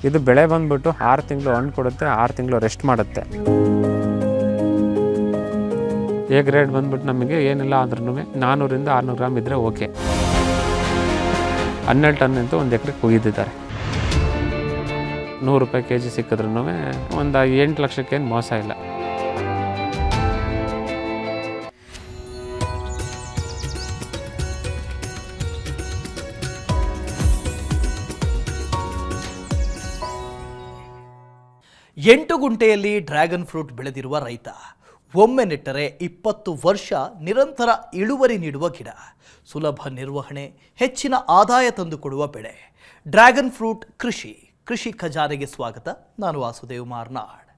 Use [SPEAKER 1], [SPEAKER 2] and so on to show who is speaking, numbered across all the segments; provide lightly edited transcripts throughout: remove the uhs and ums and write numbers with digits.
[SPEAKER 1] ಇದು ಬೆಳೆ ಬಂದ್ಬಿಟ್ಟು 6 ತಿಂಗಳು ಹಣ್ಣು ಕೊಡುತ್ತೆ, 6 ತಿಂಗಳು ರೆಸ್ಟ್ ಮಾಡುತ್ತೆ. ಎ ಗ್ರೇಡ್ ಬಂದ್ಬಿಟ್ಟು ನಮಗೆ ಏನಿಲ್ಲ ಅಂದ್ರೂ 400 600 ಗ್ರಾಮ್ ಇದ್ದರೆ ಓಕೆ. 12 ಟನ್ ಅಂತೂ ಒಂದು ಎಕರೆಗೆ ಕೊಯ್ದಿದ್ದಾರೆ. 100 ರೂಪಾಯಿ kg ಸಿಕ್ಕಿದ್ರೂ ಒಂದು 8 ಲಕ್ಷಕ್ಕೇನು ಮೋಸ ಇಲ್ಲ.
[SPEAKER 2] ಎಂಟು ಗುಂಟೆಯಲ್ಲಿ ಡ್ರ್ಯಾಗನ್ ಫ್ರೂಟ್ ಬೆಳೆದಿರುವ ರೈತ ಒಮ್ಮೆ ನೆಟ್ಟರೆ 20 ವರ್ಷ ನಿರಂತರ ಇಳುವರಿ ನೀಡುವ ಗಿಡ, ಸುಲಭ ನಿರ್ವಹಣೆ, ಹೆಚ್ಚಿನ ಆದಾಯ ತಂದುಕೊಡುವ ಬೆಳೆ. ಡ್ರ್ಯಾಗನ್ ಫ್ರೂಟ್ ಕೃಷಿ ಖಜಾನೆಗೆ ಸ್ವಾಗತ. ನಾನು ವಾಸುದೇವ್ ಮಾರ್ನಾಡ್.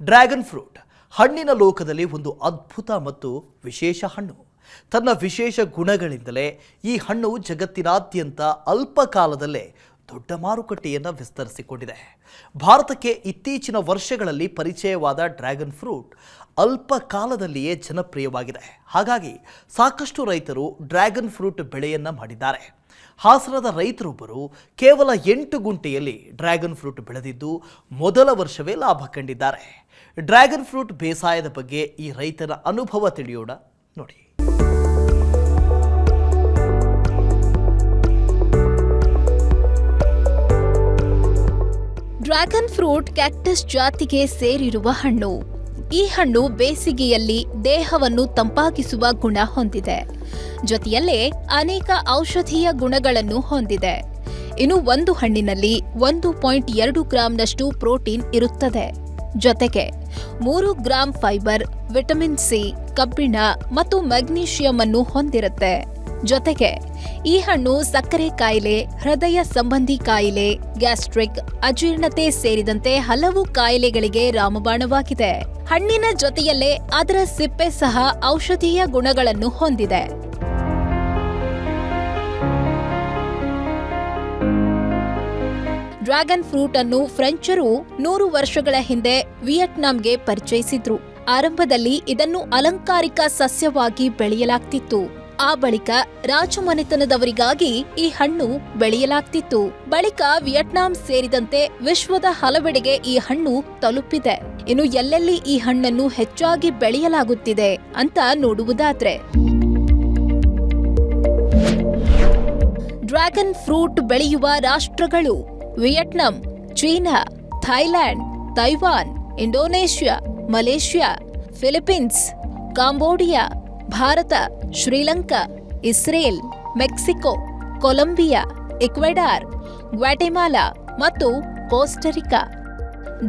[SPEAKER 2] ಡ್ರ್ಯಾಗನ್ ಫ್ರೂಟ್ ಹಣ್ಣಿನ ಲೋಕದಲ್ಲಿ ಒಂದು ಅದ್ಭುತ ಮತ್ತು ವಿಶೇಷ ಹಣ್ಣು. ತನ್ನ ವಿಶೇಷ ಗುಣಗಳಿಂದಲೇ ಈ ಹಣ್ಣು ಜಗತ್ತಿನಾದ್ಯಂತ ಅಲ್ಪ ಕಾಲದಲ್ಲೇ ದೊಡ್ಡ ಮಾರುಕಟ್ಟೆಯನ್ನು ವಿಸ್ತರಿಸಿಕೊಂಡಿದೆ. ಭಾರತಕ್ಕೆ ಇತ್ತೀಚಿನ ವರ್ಷಗಳಲ್ಲಿ ಪರಿಚಯವಾದ ಡ್ರ್ಯಾಗನ್ ಫ್ರೂಟ್ ಅಲ್ಪ ಕಾಲದಲ್ಲಿಯೇ ಜನಪ್ರಿಯವಾಗಿದೆ. ಹಾಗಾಗಿ ಸಾಕಷ್ಟು ರೈತರು ಡ್ರ್ಯಾಗನ್ ಫ್ರೂಟ್ ಬೆಳೆಯನ್ನು ಮಾಡಿದ್ದಾರೆ. ಹಾಸನದ ರೈತರೊಬ್ಬರು ಕೇವಲ 8 ಗುಂಟೆಯಲ್ಲಿ ಡ್ರ್ಯಾಗನ್ ಫ್ರೂಟ್ ಬೆಳೆದಿದ್ದು ಮೊದಲ ವರ್ಷವೇ ಲಾಭ ಕಂಡಿದ್ದಾರೆ. ಡ್ರ್ಯಾಗನ್ ಫ್ರೂಟ್ ಬೇಸಾಯದ ಬಗ್ಗೆ ಈ ರೈತನ ಅನುಭವ ತಿಳಿಯೋಣ, ನೋಡಿ.
[SPEAKER 3] ಡ್ರ್ಯಾಗನ್ ಫ್ರೂಟ್ ಕ್ಯಾಕ್ಟಸ್ ಜಾತಿಗೆ ಸೇರಿರುವ ಹಣ್ಣು. ಈ ಹಣ್ಣು ಬೇಸಿಗೆಯಲ್ಲಿ ದೇಹವನ್ನು ತಂಪಾಗಿಸುವ ಗುಣ ಹೊಂದಿದೆ. ಜೊತೆಯಲ್ಲೇ ಅನೇಕ ಔಷಧೀಯ ಗುಣಗಳನ್ನು ಹೊಂದಿದೆ. ಇನ್ನು ಒಂದು ಹಣ್ಣಿನಲ್ಲಿ 1.2 ಗ್ರಾಂನಷ್ಟು ಪ್ರೋಟೀನ್ ಇರುತ್ತದೆ. ಜೊತೆಗೆ 3 ಗ್ರಾಂ ಫೈಬರ್, ವಿಟಮಿನ್ ಸಿ, ಕಬ್ಬಿಣ ಮತ್ತು ಮೆಗ್ನೀಷಿಯಂ ಅನ್ನು ಹೊಂದಿರುತ್ತೆ. ಜೊತೆಗೆ ಈ ಹಣ್ಣು ಸಕ್ಕರೆ ಕಾಯಿಲೆ, ಹೃದಯ ಸಂಬಂಧಿ ಕಾಯಿಲೆ, ಗ್ಯಾಸ್ಟ್ರಿಕ್, ಅಜೀರ್ಣತೆ ಸೇರಿದಂತೆ ಹಲವು ಕಾಯಿಲೆಗಳಿಗೆ ರಾಮಬಾಣವಾಗಿದೆ. ಹಣ್ಣಿನ ಜೊತೆಯಲ್ಲೇ ಅದರ ಸಿಪ್ಪೆ ಸಹ ಔಷಧೀಯ ಗುಣಗಳನ್ನು ಹೊಂದಿದೆ. ಡ್ರ್ಯಾಗನ್ ಫ್ರೂಟ್ ಅನ್ನು ಫ್ರೆಂಚರು 100 ವರ್ಷಗಳ ಹಿಂದೆ ವಿಯೆಟ್ನಾಂಗೆ ಪರಿಚಯಿಸಿದ್ರು. ಆರಂಭದಲ್ಲಿ ಇದನ್ನು ಅಲಂಕಾರಿಕ ಸಸ್ಯವಾಗಿ ಬೆಳೆಯಲಾಗ್ತಿತ್ತು. ಆ ಬಳಿಕ ರಾಜಮನೆತನದವರಿಗಾಗಿ ಈ ಹಣ್ಣು ಬೆಳೆಯಲಾಗ್ತಿತ್ತು. ಬಳಿಕ ವಿಯೆಟ್ನಾಂ ಸೇರಿದಂತೆ ವಿಶ್ವದ ಹಲವೆಡೆಗೆ ಈ ಹಣ್ಣು ತಲುಪಿದೆ. ಇನ್ನು ಎಲ್ಲೆಲ್ಲಿ ಈ ಹಣ್ಣನ್ನು ಹೆಚ್ಚಾಗಿ ಬೆಳೆಯಲಾಗುತ್ತಿದೆ ಅಂತ ನೋಡುವುದಾದ್ರೆ, ಡ್ರ್ಯಾಗನ್ ಫ್ರೂಟ್ ಬೆಳೆಯುವ ರಾಷ್ಟ್ರಗಳು ವಿಯೆಟ್ನಾಂ, ಚೀನಾ, Thailand, Taiwan, Indonesia, Malaysia, Philippines, Cambodia, Bharat, Sri Lanka, Israel, Mexico, Colombia, Ecuador, Guatemala ಮತ್ತು ಕೋಸ್ಟರಿಕಾ.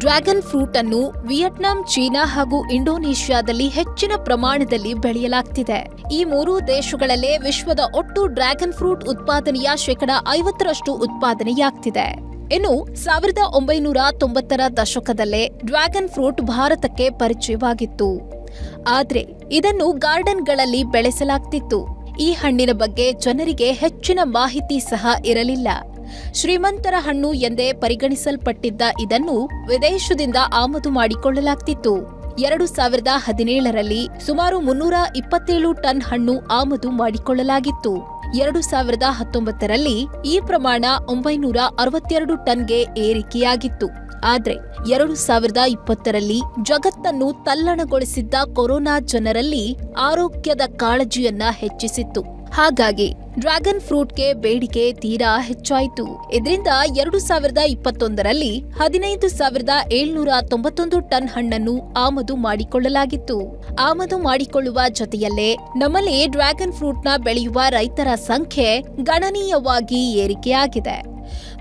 [SPEAKER 3] ಡ್ರ್ಯಾಗನ್ ಫ್ರೂಟ್ ಅನ್ನು ವಿಯೆಟ್ನಾಂ, ಚೀನಾ ಹಾಗೂ ಇಂಡೋನೇಷ್ಯಾದಲ್ಲಿ ಹೆಚ್ಚಿನ ಪ್ರಮಾಣದಲ್ಲಿ ಬೆಳೆಯಲಾಗ್ತಿದೆ. ಈ 3 ದೇಶಗಳಲ್ಲೇ ವಿಶ್ವದ ಒಟ್ಟು ಡ್ರ್ಯಾಗನ್ ಫ್ರೂಟ್ ಉತ್ಪಾದನೆಯ 50% ಉತ್ಪಾದನೆಯಾಗ್ತಿದೆ. ಇನ್ನು 1990ರ ದಶಕದಲ್ಲೇ ಡ್ರ್ಯಾಗನ್ ಫ್ರೂಟ್ ಭಾರತಕ್ಕೆ ಪರಿಚಯವಾಗಿತ್ತು. ಆದ್ರೆ ಇದನ್ನು ಗಾರ್ಡನ್ಗಳಲ್ಲಿ ಬೆಳೆಸಲಾಗ್ತಿತ್ತು. ಈ ಹಣ್ಣಿನ ಬಗ್ಗೆ ಜನರಿಗೆ ಹೆಚ್ಚಿನ ಮಾಹಿತಿ ಸಹ ಇರಲಿಲ್ಲ. ಶ್ರೀಮಂತರ ಹಣ್ಣು ಎಂದೇ ಪರಿಗಣಿಸಲ್ಪಟ್ಟಿದ್ದ ಇದನ್ನು ವಿದೇಶದಿಂದ ಆಮದು ಮಾಡಿಕೊಳ್ಳಲಾಗ್ತಿತ್ತು. 2017ರಲ್ಲಿ ಸುಮಾರು 327 ಟನ್ ಹಣ್ಣು ಆಮದು ಮಾಡಿಕೊಳ್ಳಲಾಗಿತ್ತು. 2019ರಲ್ಲಿ ಈ ಪ್ರಮಾಣ 962 ಟನ್ಗೆ ಏರಿಕೆಯಾಗಿತ್ತು. ಆದ್ರೆ 2020ರಲ್ಲಿ ಜಗತ್ತನ್ನು ತಲ್ಲಣಗೊಳಿಸಿದ್ದ ಕೊರೋನಾ ಜನರಲ್ಲಿ ಆರೋಗ್ಯದ ಕಾಳಜಿಯನ್ನ ಹೆಚ್ಚಿಸಿತ್ತು. ಹಾಗಾಗಿ ಡ್ರ್ಯಾಗನ್ ಫ್ರೂಟ್ಗೆ ಬೇಡಿಕೆ ತೀರಾ ಹೆಚ್ಚಾಯಿತು. ಇದರಿಂದ 2021ರಲ್ಲಿ 15,791 ಟನ್ ಹಣ್ಣನ್ನು ಆಮದು ಮಾಡಿಕೊಳ್ಳಲಾಗಿತ್ತು. ಆಮದು ಮಾಡಿಕೊಳ್ಳುವ ಜೊತೆಯಲ್ಲೇ ನಮ್ಮಲ್ಲಿ ಡ್ರ್ಯಾಗನ್ ಫ್ರೂಟ್ನ ಬೆಳೆಯುವ ರೈತರ ಸಂಖ್ಯೆ ಗಣನೀಯವಾಗಿ ಏರಿಕೆಯಾಗಿದೆ.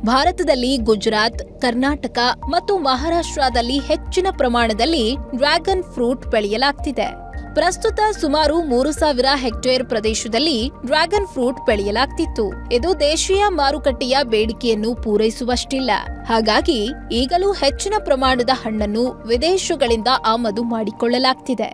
[SPEAKER 3] ಭಾರತದಲ್ಲಿ ಗುಜರಾತ್, ಕರ್ನಾಟಕ ಮತ್ತು ಮಹಾರಾಷ್ಟ್ರದಲ್ಲಿ ಹೆಚ್ಚಿನ ಪ್ರಮಾಣದಲ್ಲಿ ಡ್ರ್ಯಾಗನ್ ಫ್ರೂಟ್ ಬೆಳೆಯಲಾಗ್ತಿದೆ. ಪ್ರಸ್ತುತ ಸುಮಾರು 3,000 ಹೆಕ್ಟೇರ್ ಪ್ರದೇಶದಲ್ಲಿ ಡ್ರ್ಯಾಗನ್ ಫ್ರೂಟ್ ಬೆಳೆಯಲಾಗ್ತಿತ್ತು. ಇದು ದೇಶೀಯ ಮಾರುಕಟ್ಟೆಯ ಬೇಡಿಕೆಯನ್ನು ಪೂರೈಸುವಷ್ಟಿಲ್ಲ. ಹಾಗಾಗಿ ಈಗಲೂ ಹೆಚ್ಚಿನ ಪ್ರಮಾಣದ ಹಣ್ಣನ್ನು ವಿದೇಶಗಳಿಂದ ಆಮದು ಮಾಡಿಕೊಳ್ಳಲಾಗ್ತಿದೆ.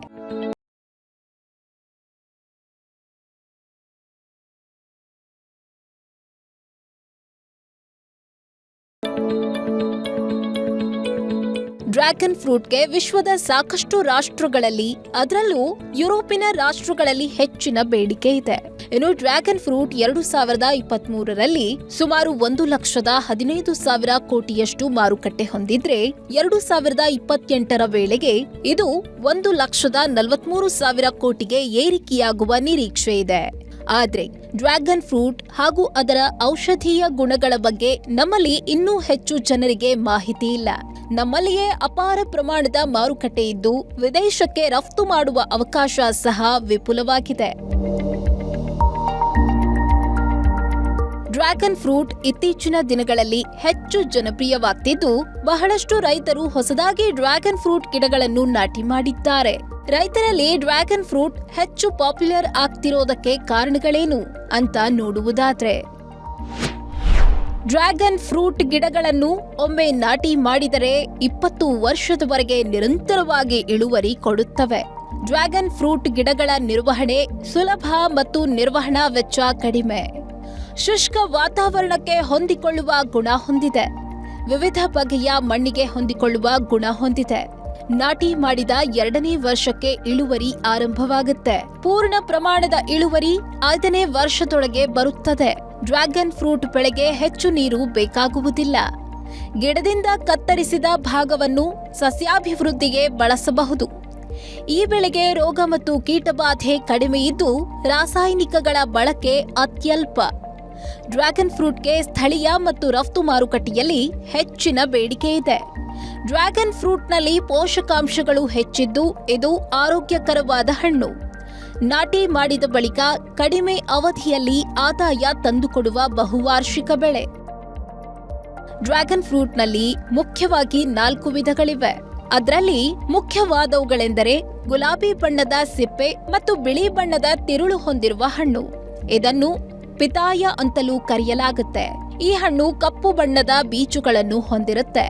[SPEAKER 3] ಡ್ರ್ಯಾಗನ್ ಫ್ರೂಟ್ಗೆ ವಿಶ್ವದ ಸಾಕಷ್ಟು ರಾಷ್ಟ್ರಗಳಲ್ಲಿ ಅದರಲ್ಲೂ ಯುರೋಪಿನ ರಾಷ್ಟ್ರಗಳಲ್ಲಿ ಹೆಚ್ಚಿನ ಬೇಡಿಕೆ ಇದೆ. ಇನ್ನು ಡ್ರ್ಯಾಗನ್ ಫ್ರೂಟ್ 2023ರಲ್ಲಿ ಸುಮಾರು 1,15,000 ಕೋಟಿಯಷ್ಟು ಮಾರುಕಟ್ಟೆ ಹೊಂದಿದ್ರೆ 2028ರ ವೇಳೆಗೆ ಇದು 1,43,000 ಕೋಟಿಗೆ ಏರಿಕೆಯಾಗುವ ನಿರೀಕ್ಷೆ ಇದೆ. ಆದ್ರೆ ಡ್ರ್ಯಾಗನ್ ಫ್ರೂಟ್ ಹಾಗೂ ಅದರ ಔಷಧೀಯ ಗುಣಗಳ ಬಗ್ಗೆ ನಮ್ಮಲ್ಲಿ ಇನ್ನೂ ಹೆಚ್ಚು ಜನರಿಗೆ ಮಾಹಿತಿ ಇಲ್ಲ. ನಮ್ಮಲ್ಲಿಯೇ ಅಪಾರ ಪ್ರಮಾಣದ ಮಾರುಕಟ್ಟೆ ಇದ್ದು ವಿದೇಶಕ್ಕೆ ರಫ್ತು ಮಾಡುವ ಅವಕಾಶ ಸಹ ವಿಪುಲವಾಗಿದೆ. ಡ್ರ್ಯಾಗನ್ ಫ್ರೂಟ್ ಇತ್ತೀಚಿನ ದಿನಗಳಲ್ಲಿ ಹೆಚ್ಚು ಜನಪ್ರಿಯವಾಗ್ತಿದ್ದು ಬಹಳಷ್ಟು ರೈತರು ಹೊಸದಾಗಿ ಡ್ರ್ಯಾಗನ್ ಫ್ರೂಟ್ ಗಿಡಗಳನ್ನು ನಾಟಿ ಮಾಡಿದ್ದಾರೆ. ರೈತರಲ್ಲಿ ಡ್ರ್ಯಾಗನ್ ಫ್ರೂಟ್ ಹೆಚ್ಚು ಪಾಪ್ಯುಲರ್ ಆಗ್ತಿರೋದಕ್ಕೆ ಕಾರಣಗಳೇನು ಅಂತ ನೋಡುವುದಾದ್ರೆ, ಡ್ರ್ಯಾಗನ್ ಫ್ರೂಟ್ ಗಿಡಗಳನ್ನು ಒಮ್ಮೆ ನಾಟಿ ಮಾಡಿದರೆ 20 ವರ್ಷದವರೆಗೆ ನಿರಂತರವಾಗಿ ಇಳುವರಿ ಕೊಡುತ್ತವೆ. ಡ್ರ್ಯಾಗನ್ ಫ್ರೂಟ್ ಗಿಡಗಳ ನಿರ್ವಹಣೆ ಸುಲಭ ಮತ್ತು ನಿರ್ವಹಣಾ ವೆಚ್ಚ ಕಡಿಮೆ. ಶುಷ್ಕ ವಾತಾವರಣಕ್ಕೆ ಹೊಂದಿಕೊಳ್ಳುವ ಗುಣ ಹೊಂದಿದೆ. ವಿವಿಧ ಬಗೆಯ ಮಣ್ಣಿಗೆ ಹೊಂದಿಕೊಳ್ಳುವ ಗುಣ ಹೊಂದಿದೆ. ನಾಟಿ ಮಾಡಿದ 2ನೇ ವರ್ಷಕ್ಕೆ ಇಳುವರಿ ಆರಂಭವಾಗುತ್ತೆ. ಪೂರ್ಣ ಪ್ರಮಾಣದ ಇಳುವರಿ 5ನೇ ವರ್ಷದೊಳಗೆ ಬರುತ್ತದೆ. ಡ್ರ್ಯಾಗನ್ ಫ್ರೂಟ್ ಬೆಳೆಗೆ ಹೆಚ್ಚು ನೀರು ಬೇಕಾಗುವುದಿಲ್ಲ. ಗಿಡದಿಂದ ಕತ್ತರಿಸಿದ ಭಾಗವನ್ನು ಸಸ್ಯಾಭಿವೃದ್ಧಿಗೆ ಬಳಸಬಹುದು. ಈ ಬೆಳೆಗೆ ರೋಗ ಮತ್ತು ಕೀಟಬಾಧೆ ಕಡಿಮೆ ಇದ್ದು ರಾಸಾಯನಿಕಗಳ ಬಳಕೆ ಅತ್ಯಲ್ಪ. ಡ್ರ್ಯಾಗನ್ ಫ್ರೂಟ್ಗೆ ಸ್ಥಳೀಯ ಮತ್ತು ರಫ್ತು ಮಾರುಕಟ್ಟೆಯಲ್ಲಿ ಹೆಚ್ಚಿನ ಬೇಡಿಕೆ ಇದೆ. ಡ್ರ್ಯಾಗನ್ ಫ್ರೂಟ್ನಲ್ಲಿ ಪೋಷಕಾಂಶಗಳು ಹೆಚ್ಚಿದ್ದು ಇದು ಆರೋಗ್ಯಕರವಾದ ಹಣ್ಣು. ನಾಟಿ ಮಾಡಿದ ಬಳಿಕ ಕಡಿಮೆ ಅವಧಿಯಲ್ಲಿ ಆದಾಯ ತಂದುಕೊಡುವ ಬಹುವಾರ್ಷಿಕ ಬೆಳೆ. ಡ್ರ್ಯಾಗನ್ ಫ್ರೂಟ್ನಲ್ಲಿ ಮುಖ್ಯವಾಗಿ 4 ವಿಧಗಳಿವೆ. ಅದರಲ್ಲಿ ಮುಖ್ಯವಾದವುಗಳೆಂದರೆ ಗುಲಾಬಿ ಬಣ್ಣದ ಸಿಪ್ಪೆ ಮತ್ತು ಬಿಳಿ ಬಣ್ಣದ ತಿರುಳು ಹೊಂದಿರುವ ಹಣ್ಣು. ಇದನ್ನು ಪಿತಾಯ ಅಂತಲೂ ಕರೆಯಲಾಗುತ್ತೆ. ಈ ಹಣ್ಣು ಕಪ್ಪು ಬಣ್ಣದ ಬೀಜಗಳನ್ನು ಹೊಂದಿರುತ್ತೆ.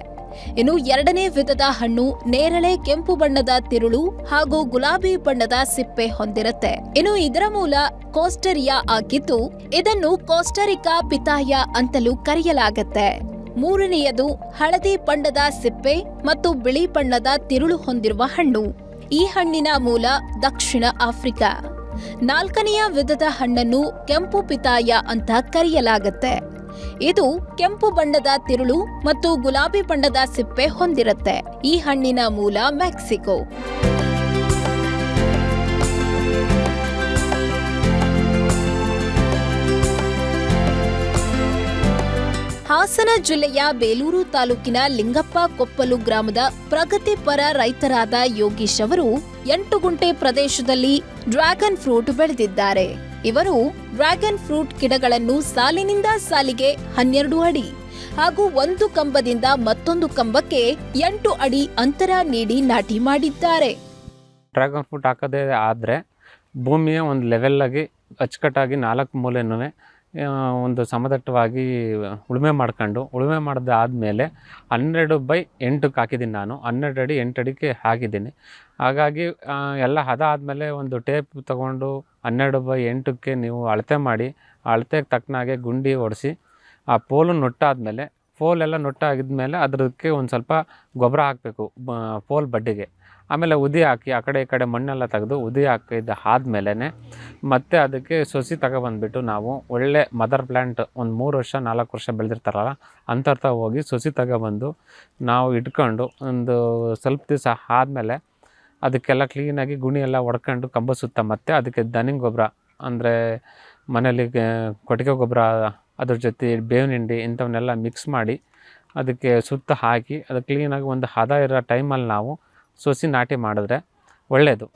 [SPEAKER 3] ಇನ್ನು 2ನೇ ವಿಧದ ಹಣ್ಣು ನೇರಳೆ ಕೆಂಪು ಬಣ್ಣದ ತಿರುಳು ಹಾಗೂ ಗುಲಾಬಿ ಬಣ್ಣದ ಸಿಪ್ಪೆ ಹೊಂದಿರುತ್ತೆ. ಇನ್ನು ಇದರ ಮೂಲ ಕೋಸ್ಟರಿಯಾ ಆಗಿದ್ದು ಇದನ್ನು ಕೋಸ್ಟರಿಕಾ ಪಿತಾಯ ಅಂತಲೂ ಕರೆಯಲಾಗುತ್ತೆ. 3ನೇಯದು ಹಳದಿ ಬಣ್ಣದ ಸಿಪ್ಪೆ ಮತ್ತು ಬಿಳಿ ಬಣ್ಣದ ತಿರುಳು ಹೊಂದಿರುವ ಹಣ್ಣು. ಈ ಹಣ್ಣಿನ ಮೂಲ ದಕ್ಷಿಣ ಆಫ್ರಿಕಾ. 4ನೆಯ ವಿಧದ ಹಣ್ಣನ್ನು ಕೆಂಪು ಪಿತಾಯ ಅಂತ ಕರೆಯಲಾಗುತ್ತೆ. ಇದು ಕೆಂಪು ಬಣ್ಣದ ತಿರುಳು ಮತ್ತು ಗುಲಾಬಿ ಬಣ್ಣದ ಸಿಪ್ಪೆ ಹೊಂದಿರುತ್ತೆ. ಈ ಹಣ್ಣಿನ ಮೂಲ ಮೆಕ್ಸಿಕೋ. ಹಾಸನ ಜಿಲ್ಲೆಯ ಬೇಲೂರು ತಾಲೂಕಿನ ಲಿಂಗಪ್ಪ ಕೊಪ್ಪಲು ಗ್ರಾಮದ ಪ್ರಗತಿಪರ ರೈತರಾದ ಯೋಗೀಶ್ ಅವರು 8 ಗುಂಟೆ ಪ್ರದೇಶದಲ್ಲಿ ಡ್ರ್ಯಾಗನ್ ಫ್ರೂಟ್ ಬೆಳೆದಿದ್ದಾರೆ. ಇವರು ಡ್ರ್ಯಾಗನ್ ಫ್ರೂಟ್ ಗಿಡಗಳನ್ನು ಸಾಲಿನಿಂದ ಸಾಲಿಗೆ 12 ಅಡಿ ಹಾಗೂ ಒಂದು ಕಂಬದಿಂದ ಮತ್ತೊಂದು ಕಂಬಕ್ಕೆ 8 ಅಡಿ ಅಂತರ ನೀಡಿ ನಾಟಿ ಮಾಡಿದ್ದಾರೆ.
[SPEAKER 1] ಡ್ರ್ಯಾಗನ್ ಫ್ರೂಟ್ ಹಾಕೋದೇ ಆದರೆ ಭೂಮಿಯ ಒಂದು ಲೆವೆಲ್ಲಾಗಿ ಅಚ್ಚುಕಟ್ಟಾಗಿ 4 ಮೂಲೆನೂ ಒಂದು ಸಮದಟ್ಟವಾಗಿ ಉಳುಮೆ ಮಾಡಿದಾದ್ಮೇಲೆ 12/8ಕ್ಕೆ ಹಾಕಿದ್ದೀನಿ. ನಾನು 12 ಅಡಿ 8 ಅಡಿಗೆ ಹಾಕಿದ್ದೀನಿ. ಹಾಗಾಗಿ ಎಲ್ಲ ಹದ ಆದಮೇಲೆ ಒಂದು ಟೇಪ್ ತಗೊಂಡು 12/8ಕ್ಕೆ ನೀವು ಅಳತೆ ಮಾಡಿ ಅಳತೆಗೆ ತಕ್ಕನಾಗೆ ಗುಂಡಿ ಹೊಡೆಸಿ ಆ ಪೋಲು ನೊಟ್ಟಾದಮೇಲೆ ಪೋಲೆಲ್ಲ ನೊಟ್ಟಾಗಿದ್ಮೇಲೆ ಅದಕ್ಕೆ ಒಂದು ಸ್ವಲ್ಪ ಗೊಬ್ಬರ ಹಾಕಬೇಕು ಪೋಲ್ ಬಡ್ಡಿಗೆ. ಆಮೇಲೆ ಉದಿ ಹಾಕಿ ಆ ಕಡೆ ಈ ಕಡೆ ಮಣ್ಣೆಲ್ಲ ತೆಗೆದು ಉದಿ ಹಾಕಿದ್ದು ಆದಮೇಲೆ ಮತ್ತೆ ಅದಕ್ಕೆ ಸೊಸಿ ತಗೊಬಂದ್ಬಿಟ್ಟು ನಾವು ಒಳ್ಳೆ ಮದರ್ ಪ್ಲ್ಯಾಂಟ್ ಒಂದು 3 ವರ್ಷ 4 ವರ್ಷ ಬೆಳೆದಿರ್ತಾರಲ್ಲ ಅಂಥರ್ಥ ಹೋಗಿ ಸೊಸಿ ತಗೊಬಂದು ನಾವು ಇಟ್ಕೊಂಡು ಒಂದು ಸ್ವಲ್ಪ ದಿವಸ ಆದಮೇಲೆ ಅದಕ್ಕೆಲ್ಲ ಕ್ಲೀನಾಗಿ ಗುಣಿ ಎಲ್ಲ ಹೊಡ್ಕೊಂಡು ಕಂಬ ಸುತ್ತ ಮತ್ತೆ ಅದಕ್ಕೆ ದನಿನ ಗೊಬ್ಬರ ಅಂದರೆ ಮನೇಲಿ ಕೊಟ್ಟಿಗೆ ಗೊಬ್ಬರ ಅದ್ರ ಜೊತೆ ಬೇವಿನ ಹಿಂಡಿ ಇಂಥವನ್ನೆಲ್ಲ ಮಿಕ್ಸ್ ಮಾಡಿ ಅದಕ್ಕೆ ಸುತ್ತ ಹಾಕಿ ಅದು ಕ್ಲೀನಾಗಿ ಒಂದು ಹದ ಇರೋ ಟೈಮಲ್ಲಿ ನಾವು ಸೊಸಿ ನಾಟಿ ಮಾಡಿದ್ರೆ ಒಳ್ಳೆಯದು.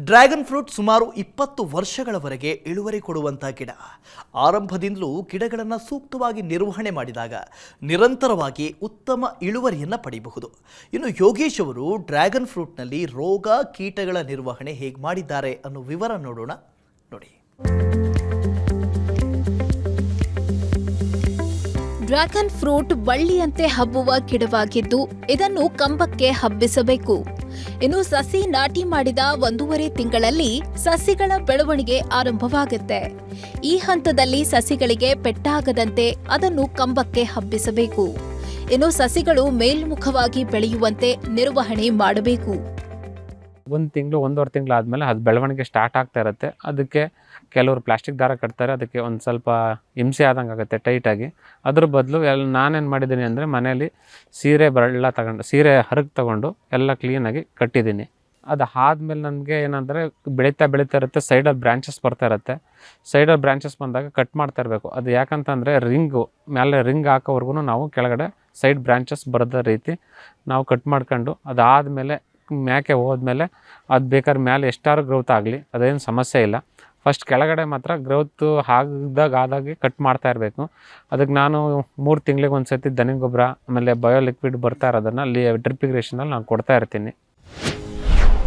[SPEAKER 2] ಡ್ರ್ಯಾಗನ್ ಫ್ರೂಟ್ ಸುಮಾರು 20 ವರ್ಷಗಳವರೆಗೆ ಇಳುವರಿ ಕೊಡುವಂಥ ಗಿಡ. ಆರಂಭದಿಂದಲೂ ಗಿಡಗಳನ್ನು ಸೂಕ್ತವಾಗಿ ನಿರ್ವಹಣೆ ಮಾಡಿದಾಗ ನಿರಂತರವಾಗಿ ಉತ್ತಮ ಇಳುವರಿಯನ್ನು ಪಡೆಯಬಹುದು. ಇನ್ನು ಯೋಗೇಶ್ ಅವರು ಡ್ರ್ಯಾಗನ್ ಫ್ರೂಟ್ನಲ್ಲಿ ರೋಗ ಕೀಟಗಳ ನಿರ್ವಹಣೆ ಹೇಗೆ ಮಾಡಿದ್ದಾರೆ ಅನ್ನೋ ವಿವರ ನೋಡೋಣ. ನೋಡಿ.
[SPEAKER 3] ಡ್ರ್ಯಾಗನ್ ಫ್ರೂಟ್ ಬಳ್ಳಿಯಂತೆ ಹಬ್ಬುವ ಗಿಡವಾಗಿದ್ದು ಇದನ್ನು ಕಂಬಕ್ಕೆ ಹಬ್ಬಿಸಬೇಕು. ಇನ್ನು ಸಸಿ ನಾಟಿ ಮಾಡಿದ 1.5 ತಿಂಗಳಲ್ಲಿ ಸಸಿಗಳ ಬೆಳವಣಿಗೆ ಆರಂಭವಾಗುತ್ತೆ. ಈ ಹಂತದಲ್ಲಿ ಸಸಿಗಳಿಗೆ ಪೆಟ್ಟಾಗದಂತೆ ಅದನ್ನು ಕಂಬಕ್ಕೆ ಹಬ್ಬಿಸಬೇಕು. ಇನ್ನು ಸಸಿಗಳು ಮೇಲ್ಮುಖವಾಗಿ ಬೆಳೆಯುವಂತೆ ನಿರ್ವಹಣೆ ಮಾಡಬೇಕು.
[SPEAKER 1] 1 ತಿಂಗಳು 1.5 ತಿಂಗಳು ಆದಮೇಲೆ ಅದು ಬೆಳವಣಿಗೆ ಸ್ಟಾರ್ಟ್ ಆಗ್ತಾ ಇರುತ್ತೆ. ಅದಕ್ಕೆ ಕೆಲವರು ಪ್ಲಾಸ್ಟಿಕ್ ದಾರ ಕಟ್ತಾರೆ, ಅದಕ್ಕೆ ಒಂದು ಸ್ವಲ್ಪ ಹಿಂಸೆ ಆದಂಗೆ ಆಗುತ್ತೆ ಟೈಟಾಗಿ. ಅದ್ರ ಬದಲು ನಾನೇನು ಮಾಡಿದ್ದೀನಿ ಅಂದರೆ ಮನೆಯಲ್ಲಿ ಸೀರೆ ಹರಗೆ ತಗೊಂಡು ಎಲ್ಲ ಕ್ಲೀನಾಗಿ ಕಟ್ಟಿದ್ದೀನಿ. ಅದು ಆದಮೇಲೆ ನನಗೆ ಏನಂದರೆ ಬೆಳೀತಾ ಇರುತ್ತೆ, ಸೈಡಲ್ಲಿ ಬ್ರಾಂಚಸ್ ಬರ್ತಾ ಇರುತ್ತೆ. ಸೈಡಲ್ಲಿ ಬ್ರಾಂಚಸ್ ಬಂದಾಗ ಕಟ್ ಮಾಡ್ತಾ ಇರಬೇಕು. ಅದು ಯಾಕಂತಂದರೆ ಮೇಲೆ ರಿಂಗ್ ಹಾಕೋವರೆಗೂ ನಾವು ಕೆಳಗಡೆ ಸೈಡ್ ಬ್ರಾಂಚಸ್ ಬರದ ರೀತಿ ನಾವು ಕಟ್ ಮಾಡ್ಕೊಂಡು ಅದಾದಮೇಲೆ ಮ್ಯಾಕೆ ಹೋದ್ಮೇಲೆ ಅದು ಬೇಕಾದ್ರೆ ಮೇಲೆ ಎಷ್ಟಾರು ಗ್ರೋತ್ ಆಗಲಿ ಅದೇನು ಸಮಸ್ಯೆ ಇಲ್ಲ. ಫಸ್ಟ್ ಕೆಳಗಡೆ ಮಾತ್ರ ಗ್ರೋತ್ ಆದಾಗೆ ಕಟ್ ಮಾಡ್ತಾ ಇರಬೇಕು. ಅದಕ್ಕೆ ನಾನು 3 ತಿಂಗಳಿಗೆ ಒಂದು ಸತಿ ದನಿ ಗೊಬ್ಬರ ಆಮೇಲೆ ಬಯೋ ಲಿಕ್ವಿಡ್ ಬರ್ತಾ ಇರೋದನ್ನು ಅಲ್ಲಿ ಡ್ರಿಪ್ ಇರಿಗೇಷನಲ್ಲಿ ನಾನು ಕೊಡ್ತಾ ಇರ್ತೀನಿ.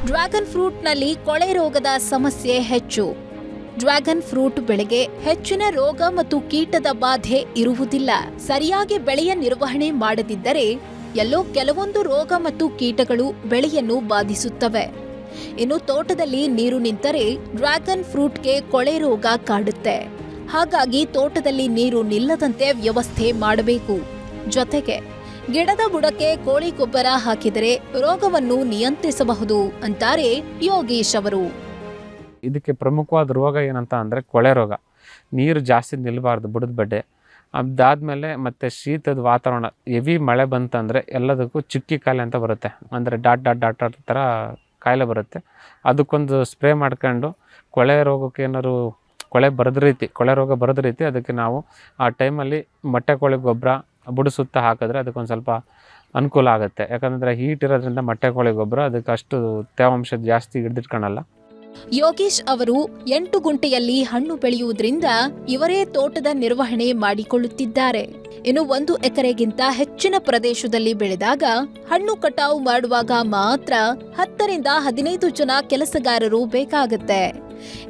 [SPEAKER 3] ಡ್ರ್ಯಾಗನ್ ಫ್ರೂಟ್ನಲ್ಲಿ ಕೊಳೆ ರೋಗದ ಸಮಸ್ಯೆ ಹೆಚ್ಚು. ಡ್ರ್ಯಾಗನ್ ಫ್ರೂಟ್ ಬೆಳೆಗೆ ಹೆಚ್ಚಿನ ರೋಗ ಮತ್ತು ಕೀಟದ ಬಾಧೆ ಇರುವುದಿಲ್ಲ. ಸರಿಯಾಗಿ ಬೆಳೆಯ ನಿರ್ವಹಣೆ ಮಾಡದಿದ್ದರೆ ಕೆಲವೊಂದು ರೋಗ ಮತ್ತು ಕೀಟಗಳು ಬೆಳೆಯನ್ನು ಬಾಧಿಸುತ್ತವೆ. ಇನ್ನು ತೋಟದಲ್ಲಿ ನೀರು ನಿಂತರೆ ಡ್ರ್ಯಾಗನ್ ಫ್ರೂಟ್ಗೆ ಕೊಳೆ ರೋಗ ಕಾಡುತ್ತೆ. ಹಾಗಾಗಿ ತೋಟದಲ್ಲಿ ನೀರು ನಿಲ್ಲದಂತೆ ವ್ಯವಸ್ಥೆ ಮಾಡಬೇಕು. ಜೊತೆಗೆ ಗಿಡದ ಬುಡಕ್ಕೆ ಕೋಳಿ ಗೊಬ್ಬರ ಹಾಕಿದರೆ ರೋಗವನ್ನು ನಿಯಂತ್ರಿಸಬಹುದು ಅಂತಾರೆ ಯೋಗೀಶ್ ಅವರು.
[SPEAKER 1] ಇದಕ್ಕೆ ಪ್ರಮುಖವಾದ ರೋಗ ಏನಂತ ಅಂದರೆ ಕೊಳೆ ರೋಗ. ನೀರು ಜಾಸ್ತಿ ನಿಲ್ಲಬಾರ್ದು ಬುಡದ ಬಡ್ಡೆ. ಅದಾದಮೇಲೆ ಮತ್ತು ಶೀತದ ವಾತಾವರಣ, ಹೆವಿ ಮಳೆ ಬಂತಂದರೆ ಎಲ್ಲದಕ್ಕೂ ಚುಕ್ಕಿ ಕಾಯಿಲೆ ಅಂತ ಬರುತ್ತೆ. ಅಂದರೆ ಡಾಟ್ ಥರ ಕಾಯಿಲೆ ಬರುತ್ತೆ. ಅದಕ್ಕೊಂದು ಸ್ಪ್ರೇ ಮಾಡ್ಕೊಂಡು ಕೊಳೆ ರೋಗ ಬರದ ರೀತಿ ಅದಕ್ಕೆ ನಾವು ಆ ಟೈಮಲ್ಲಿ ಮೊಟ್ಟೆ ಕೋಳಿ ಗೊಬ್ಬರ ಬುಡ ಸುತ್ತ ಹಾಕಿದ್ರೆ ಅದಕ್ಕೊಂದು ಸ್ವಲ್ಪ ಅನುಕೂಲ ಆಗುತ್ತೆ. ಯಾಕಂದರೆ ಹೀಟ್ ಇರೋದ್ರಿಂದ ಮೊಟ್ಟೆ ಕೋಳಿ ಗೊಬ್ಬರ ಅದಕ್ಕೆ ಅಷ್ಟು ತೇವಾಂಶ ಜಾಸ್ತಿ ಹಿಡಿದಿಟ್ಕೊಳ್ಳಲ್ಲ.
[SPEAKER 3] ಯೋಗೀಶ್ ಅವರು 8 ಗುಂಟೆಯಲ್ಲಿ ಹಣ್ಣು ಬೆಳೆಯುವುದರಿಂದ ಇವರೇ ತೋಟದ ನಿರ್ವಹಣೆ ಮಾಡಿಕೊಳ್ಳುತ್ತಿದ್ದಾರೆ. ಇನ್ನು 1 ಎಕರೆಗಿಂತ ಹೆಚ್ಚಿನ ಪ್ರದೇಶದಲ್ಲಿ ಬೆಳೆದಾಗ ಹಣ್ಣು ಕಟಾವು ಮಾಡುವಾಗ ಮಾತ್ರ 10 ರಿಂದ 15 ಜನ ಕೆಲಸಗಾರರು ಬೇಕಾಗುತ್ತೆ.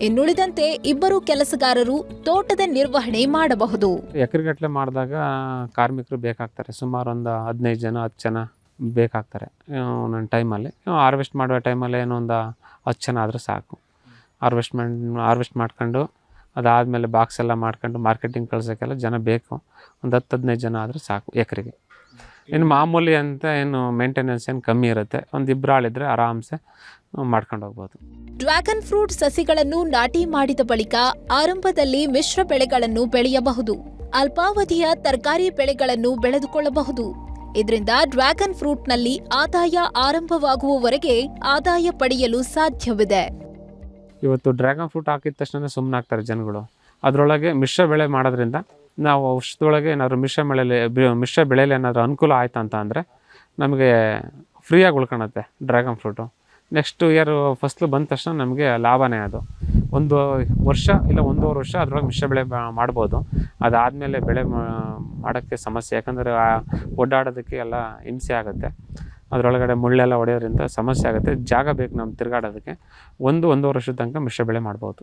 [SPEAKER 3] ಇನ್ನುಳಿದಂತೆ 2 ಕೆಲಸಗಾರರು ತೋಟದ ನಿರ್ವಹಣೆ ಮಾಡಬಹುದು.
[SPEAKER 1] ಎಕರೆಗಟ್ಟಲೆ ಮಾಡಿದಾಗ ಕಾರ್ಮಿಕರು ಬೇಕಾಗ್ತಾರೆ. ಸುಮಾರು ಒಂದು 15 ಜನ 10 ಜನ ಬೇಕಾಗ್ತಾರೆ ಒಂದೊಂದು ಟೈಮಲ್ಲಿ. ಹಾರ್ವೆಸ್ಟ್ ಮಾಡುವ ಟೈಮಲ್ಲಿ ಏನೋ ಒಂದು 10 ಜನ ಆದರೆ ಸಾಕು. ಹಾರ್ವೆಸ್ಟ್ ಮಾಡ್ಕೊಂಡು ಅದಾದಮೇಲೆ ಬಾಕ್ಸ್ ಎಲ್ಲ ಮಾಡ್ಕೊಂಡು ಮಾರ್ಕೆಟಿಂಗ್ ಕಳ್ಸೋಕ್ಕೆಲ್ಲ ಜನ ಬೇಕು. ಒಂದು 10-15 ಜನ ಆದರೆ ಸಾಕು ಎಕರೆಗೆ. ಇನ್ನು ಮಾಮೂಲಿ ಅಂತ ಏನು ಮೇಂಟೆನೆನ್ಸ್ ಏನು ಕಮ್ಮಿ ಇರುತ್ತೆ. 1-2 ಆಳಿದ್ರೆ ಆರಾಮ್ಸೆ ಮಾಡ್ಕೊಂಡು ಹೋಗ್ಬೋದು.
[SPEAKER 3] ಡ್ರ್ಯಾಗನ್ ಫ್ರೂಟ್ ಸಸಿಗಳನ್ನು ನಾಟಿ ಮಾಡಿದ ಬಳಿಕ ಆರಂಭದಲ್ಲಿ ಮಿಶ್ರ ಬೆಳೆಗಳನ್ನು ಬೆಳೆಯಬಹುದು. ಅಲ್ಪಾವಧಿಯ ತರಕಾರಿ ಬೆಳೆಗಳನ್ನು ಬೆಳೆದುಕೊಳ್ಳಬಹುದು. ಇದರಿಂದ ಡ್ರ್ಯಾಗನ್ ಫ್ರೂಟ್ನಲ್ಲಿ ಆದಾಯ ಆರಂಭವಾಗುವವರೆಗೆ ಆದಾಯ ಪಡೆಯಲು ಸಾಧ್ಯವಿದೆ.
[SPEAKER 1] ಇವತ್ತು ಡ್ರ್ಯಾಗನ್ ಫ್ರೂಟ್ ಹಾಕಿದ ತಕ್ಷಣ ಸುಮ್ಮನಾಗ್ತಾರೆ ಜನಗಳು. ಅದರೊಳಗೆ ಮಿಶ್ರ ಬೆಳೆ ಮಾಡೋದ್ರಿಂದ ನಾವು ವರ್ಷದೊಳಗೆ ಏನಾದರೂ ಮಿಶ್ರ ಬೆಳೆಯಲ್ಲಿ ಏನಾದರೂ ಅನುಕೂಲ ಆಯ್ತು ಅಂತ ಅಂದರೆ ನಮಗೆ ಫ್ರೀಯಾಗಿ ಉಳ್ಕೊಳತ್ತೆ ಡ್ರ್ಯಾಗನ್ ಫ್ರೂಟು. ನೆಕ್ಸ್ಟ್ ಇಯರ್ ಫಸಲು ಬಂದ ತಕ್ಷಣ ನಮಗೆ ಲಾಭನೇ ಅದು. 1 ವರ್ಷ ಇಲ್ಲ 1.5 ವರ್ಷ ಅದರೊಳಗೆ ಮಿಶ್ರ ಬೆಳೆ ಮಾಡ್ಬೋದು. ಅದಾದಮೇಲೆ ಬೆಳೆ ಮಾಡೋಕ್ಕೆ ಸಮಸ್ಯೆ. ಯಾಕಂದರೆ ಓಡಾಡೋದಕ್ಕೆ ಎಲ್ಲ ಹಿಂಸೆ ಆಗುತ್ತೆ. ಅದರೊಳಗಡೆ ಮುಳ್ಳೆಲ್ಲ ಹೊಡೆಯೋದ್ರಿಂದ ಸಮಸ್ಯೆ ಆಗುತ್ತೆ. ಜಾಗ ಬೇಕು ನಮ್ಗೆ ತಿರುಗಾಡೋದಕ್ಕೆ. 1-1.5 ವರ್ಷದ ತನಕ ಮಿಶ್ರ ಬೆಳೆ ಮಾಡ್ಬೋದು.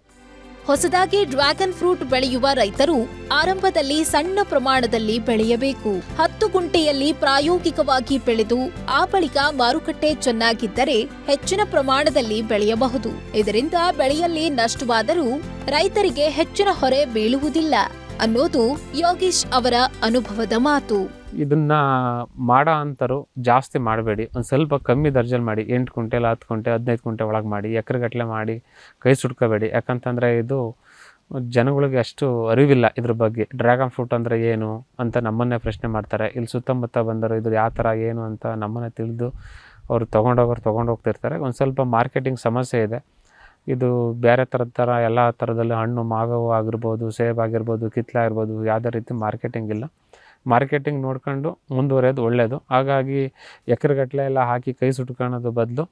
[SPEAKER 3] ಹೊಸದಾಗಿ ಡ್ರ್ಯಾಗನ್ ಫ್ರೂಟ್ ಬೆಳೆಯುವ ರೈತರು ಆರಂಭದಲ್ಲಿ ಸಣ್ಣ ಪ್ರಮಾಣದಲ್ಲಿ ಬೆಳೆಯಬೇಕು. 10 ಗುಂಟೆಯಲ್ಲಿ ಪ್ರಾಯೋಗಿಕವಾಗಿ ಬೆಳೆದು ಆ ಬಳಿಕ ಮಾರುಕಟ್ಟೆ ಚೆನ್ನಾಗಿದ್ದರೆ ಹೆಚ್ಚಿನ ಪ್ರಮಾಣದಲ್ಲಿ ಬೆಳೆಯಬಹುದು. ಇದರಿಂದ ಬೆಳೆಯಲ್ಲಿ ನಷ್ಟವಾದರೂ ರೈತರಿಗೆ ಹೆಚ್ಚಿನ ಹೊರೆ ಬೀಳುವುದಿಲ್ಲ ಅನ್ನೋದು ಯೋಗೀಶ್ ಅವರ ಅನುಭವದ ಮಾತು.
[SPEAKER 1] ಇದನ್ನ ಮಾಡೋ ಅಂತರು ಜಾಸ್ತಿ ಮಾಡಬೇಡಿ. ಒಂದು ಸ್ವಲ್ಪ ಕಮ್ಮಿ ದರ್ಜೆಲಿ ಮಾಡಿ. 8 ಕುಂಟೆ 10 ಕುಂಟೆ 15 ಕುಂಟೆ ಒಳಗೆ ಮಾಡಿ. ಎಕರೆಗಟ್ಟಲೆ ಮಾಡಿ ಕೈ ಸುಟ್ಕೋಬೇಡಿ. ಯಾಕಂತಂದರೆ ಇದು ಜನಗಳಿಗೆ ಅಷ್ಟು ಅರಿವಿಲ್ಲ ಇದ್ರ ಬಗ್ಗೆ. ಡ್ರ್ಯಾಗನ್ ಫ್ರೂಟ್ ಅಂದರೆ ಏನು ಅಂತ ನಮ್ಮನ್ನೇ ಪ್ರಶ್ನೆ ಮಾಡ್ತಾರೆ. ಇಲ್ಲಿ ಸುತ್ತಮುತ್ತ ಬಂದರು ಇದು ಯಾವ ಥರ ಏನು ಅಂತ ನಮ್ಮನ್ನೇ ತಿಳಿದು ಅವರು ತೊಗೊಂಡೋಗ್ತಿರ್ತಾರೆ. ಒಂದು ಸ್ವಲ್ಪ ಮಾರ್ಕೆಟಿಂಗ್ ಸಮಸ್ಯೆ ಇದೆ. ಇದು ಬೇರೆ ಥರ ಎಲ್ಲ ಥರದಲ್ಲಿ ಹಣ್ಣು ಮಾವು ಆಗಿರ್ಬೋದು, ಸೇಬ್ ಆಗಿರ್ಬೋದು, ಕಿತ್ಲೆ ಆಗಿರ್ಬೋದು, ಯಾವುದೇ ರೀತಿ ಮಾರ್ಕೆಟಿಂಗ್ ಇಲ್ಲ. ಮಾರ್ಕೆಟಿಂಗ್ ನೋಡ್ಕೊಂಡು ಮುಂದುವರೆಯೋದು ಒಳ್ಳೆಯದು. ಹಾಗಾಗಿ ಎಕರೆಗಟ್ಟಲೆ ಎಲ್ಲ ಹಾಕಿ ಕೈ ಸುಟ್ಕೊಳ್ಳೋದು ಬದಲು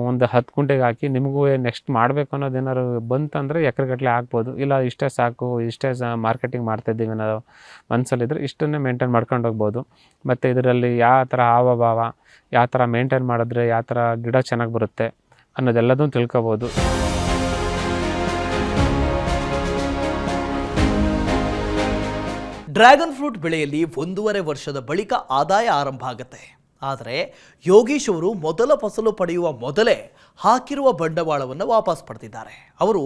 [SPEAKER 1] ಒಂದು 10 ಕುಂಟೆಗೆ ಹಾಕಿ ನಿಮಗೂ ನೆಕ್ಸ್ಟ್ ಮಾಡಬೇಕು ಅನ್ನೋದು ಏನಾದ್ರು ಬಂತಂದರೆ ಎಕರೆಗಟ್ಟಲೆ ಹಾಕ್ಬೋದು. ಇಲ್ಲ ಇಷ್ಟೇ ಸಾಕು, ಇಷ್ಟೇ ಮಾರ್ಕೆಟಿಂಗ್ ಮಾಡ್ತಾಯಿದ್ದೀವಿ ಅನ್ನೋ ಮನಸ್ಸಲ್ಲಿದ್ದರೆ ಇಷ್ಟನ್ನೇ ಮೇಂಟೈನ್ ಮಾಡ್ಕೊಂಡು ಹೋಗ್ಬೋದು. ಮತ್ತು ಇದರಲ್ಲಿ ಯಾವ ಥರ ಹಾವಭಾವ, ಯಾವ ಥರ ಮೇಂಟೈನ್ ಮಾಡಿದ್ರೆ ಯಾವ ಥರ ಗಿಡ ಚೆನ್ನಾಗಿ ಬರುತ್ತೆ ಅನ್ನೋದೆಲ್ಲದೂ ತಿಳ್ಕೊಬೋದು.
[SPEAKER 2] ಡ್ರ್ಯಾಗನ್ ಫ್ರೂಟ್ ಬೆಳೆಯಲ್ಲಿ 1.5 ವರ್ಷದ ಬಳಿಕ ಆದಾಯ ಆರಂಭ ಆಗುತ್ತೆ. ಆದರೆ ಯೋಗೀಶ್ ಅವರು ಮೊದಲ ಫಸಲು ಪಡೆಯುವ ಮೊದಲೇ ಹಾಕಿರುವ ಬಂಡವಾಳವನ್ನು ವಾಪಸ್ ಪಡೆದಿದ್ದಾರೆ. ಅವರು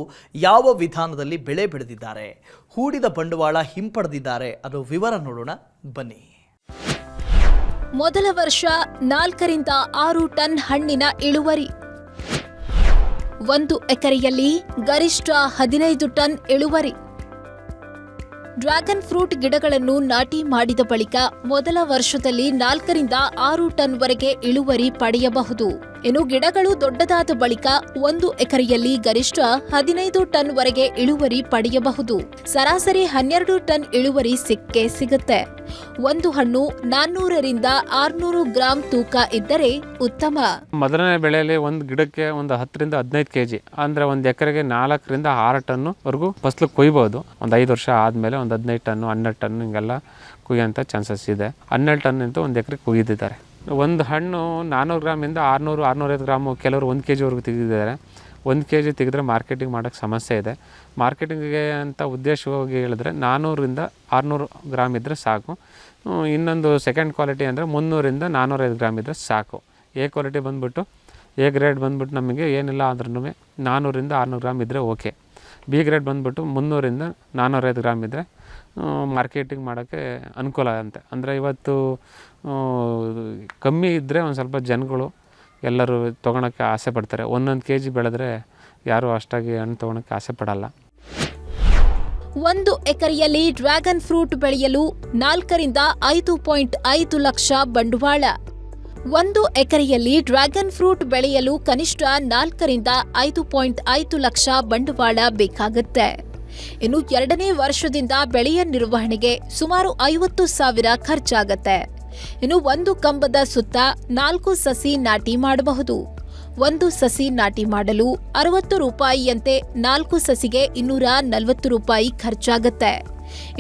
[SPEAKER 2] ಯಾವ ವಿಧಾನದಲ್ಲಿ ಬೆಳೆ ಬೆಳೆದಿದ್ದಾರೆ, ಹೂಡಿದ ಬಂಡವಾಳ ಹಿಂಪಡೆದಿದ್ದಾರೆ ಅನ್ನೋ ವಿವರ ನೋಡೋಣ ಬನ್ನಿ.
[SPEAKER 3] ಮೊದಲ ವರ್ಷ 4 ರಿಂದ 6 ಟನ್ ಹಣ್ಣಿನ ಇಳುವರಿ. 1 ಎಕರೆಯಲ್ಲಿ ಗರಿಷ್ಠ 15 ಟನ್ ಇಳುವರಿ. ಡ್ರ್ಯಾಗನ್ ಫ್ರೂಟ್ ಗಿಡಗಳನ್ನು ನಾಟಿ ಮಾಡಿದ ಬಳಿಕ ಮೊದಲ ವರ್ಷದಲ್ಲಿ 4 ರಿಂದ 6 ಟನ್ ವರೆಗೆ ಇಳುವರಿ ಪಡೆಯಬಹುದು. ಇನ್ನು ಗಿಡಗಳು ದೊಡ್ಡದಾದ ಬಳಿಕ 1 ಎಕರೆಯಲ್ಲಿ ಗರಿಷ್ಠ 15 ಟನ್ ವರೆಗೆ ಇಳುವರಿ ಪಡೆಯಬಹುದು. ಸರಾಸರಿ 12 ಟನ್ ಇಳುವರಿ ಸಿಗುತ್ತೆ. ಒಂದು ಹಣ್ಣು 400 ರಿಂದ 600 ಗ್ರಾಂ ತೂಕ ಇದ್ದರೆ ಉತ್ತಮ.
[SPEAKER 1] ಮೊದಲನೇ ಬೆಳೆಯಲ್ಲಿ ಒಂದು ಗಿಡಕ್ಕೆ ಒಂದು 10 ರಿಂದ 15 kg ಅಂದ್ರೆ ಒಂದು ಎಕರೆಗೆ 4 ರಿಂದ 6 ಟನ್ ವರೆಗೂ ಫಸಲು ಕೊಯ್ಬೋದು. ಒಂದು 5 ವರ್ಷ ಆದ್ಮೇಲೆ ಒಂದು 15 ಟನ್ 12 ಟನ್ ಹಿಂಗೆಲ್ಲ ಕುಯ್ಯೋಂಥ ಚಾನ್ಸಸ್ ಇದೆ. 12 ಟನ್ ಅಂತ ಒಂದು ಎಕರೆ ಕುಯ್ದಿದ್ದಾರೆ. ಒಂದು ಹಣ್ಣು 400 ಗ್ರಾಮಿಂದ 600-650 ಗ್ರಾಮು, ಕೆಲವರು 1 kg ವರೆಗೂ ತೆಗೆದಿದ್ದಾರೆ. 1 kg ತೆಗೆದ್ರೆ ಮಾರ್ಕೆಟಿಂಗ್ ಮಾಡೋಕ್ಕೆ ಸಮಸ್ಯೆ ಇದೆ. ಮಾರ್ಕೆಟಿಂಗಿಗೆ ಅಂತ ಉದ್ದೇಶವಾಗಿ ಹೇಳಿದ್ರೆ 400 ರಿಂದ 600 ಗ್ರಾಮ್ ಇದ್ದರೆ ಸಾಕು. ಇನ್ನೊಂದು ಸೆಕೆಂಡ್ ಕ್ವಾಲಿಟಿ ಅಂದರೆ 300 ರಿಂದ 405 ಗ್ರಾಮ್ ಇದ್ದರೆ ಸಾಕು. ಎ ಕ್ವಾಲಿಟಿ ಬಂದುಬಿಟ್ಟು ಎ ಗ್ರೇಡ್ ಬಂದುಬಿಟ್ಟು ನಮಗೆ ಏನಿಲ್ಲ ಅಂದ್ರೂ 400 ರಿಂದ 600 ಗ್ರಾಮ್ ಇದ್ದರೆ ಓಕೆ. ಬಿ ಗ್ರೇಡ್ ಬಂದುಬಿಟ್ಟು 300 ರಿಂದ 405 ಗ್ರಾಮ್ ಇದ್ದರೆ ಮಾರ್ಕೆಟಿಂಗ್ ಮಾಡೋಕ್ಕೆ ಅನುಕೂಲ ಅಂತೆ. ಅಂದರೆ ಇವತ್ತು ಕಮ್ಮಿ ಇದ್ದರೆ ಒಂದು ಸ್ವಲ್ಪ ಜನಗಳು ಎಲ್ಲರೂ ತೊಗೊಳಕ್ಕೆ ಆಸೆ ಪಡ್ತಾರೆ. 1 kg ಬೆಳೆದ್ರೆ ಯಾರೂ ಅಷ್ಟಾಗಿ ಹಣ್ಣು ತೊಗೊಳಕ್ಕೆ ಆಸೆ ಪಡಲ್ಲ.
[SPEAKER 3] 1 ಎಕರೆಯಲ್ಲಿ ಡ್ರ್ಯಾಗನ್ ಫ್ರೂಟ್ ಬೆಳೆಯಲು 4 ರಿಂದ 5.5 ಲಕ್ಷ ಬಂಡವಾಳ. 1 ಎಕರೆಯಲ್ಲಿ ಡ್ರ್ಯಾಗನ್ ಫ್ರೂಟ್ ಬೆಳೆಯಲು ಕನಿಷ್ಠ 4 ರಿಂದ 5.5 ಲಕ್ಷ ಬಂಡವಾಳ ಬೇಕಾಗುತ್ತೆ. ಇನ್ನು 2ನೇ ವರ್ಷದಿಂದ ಬೆಳೆಯ ನಿರ್ವಹಣೆಗೆ ಸುಮಾರು 50,000 ಖರ್ಚಾಗತ್ತೆ. ಇನ್ನು ಒಂದು ಕಂಬದ ಸುತ್ತ 4 ಸಸಿ ನಾಟಿ ಮಾಡಬಹುದು. 1 ಸಸಿ ನಾಟಿ ಮಾಡಲು 60 ರೂಪಾಯಿಯಂತೆ 4 ಸಸಿಗೆ 240 ರೂಪಾಯಿ ಖರ್ಚಾಗತ್ತೆ.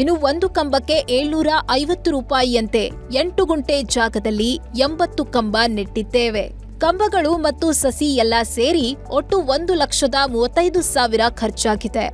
[SPEAKER 3] ಇನ್ನು ಒಂದು ಕಂಬಕ್ಕೆ 750 ರೂಪಾಯಿಯಂತೆ 8 ಗುಂಟೆ ಜಾಗದಲ್ಲಿ 80 ಕಂಬ ನೆಟ್ಟಿದ್ದೇವೆ. ಕಂಬಗಳು ಮತ್ತು ಸಸಿ ಎಲ್ಲ ಸೇರಿ ಒಟ್ಟು 1,35,000 ಖರ್ಚಾಗಿದೆ.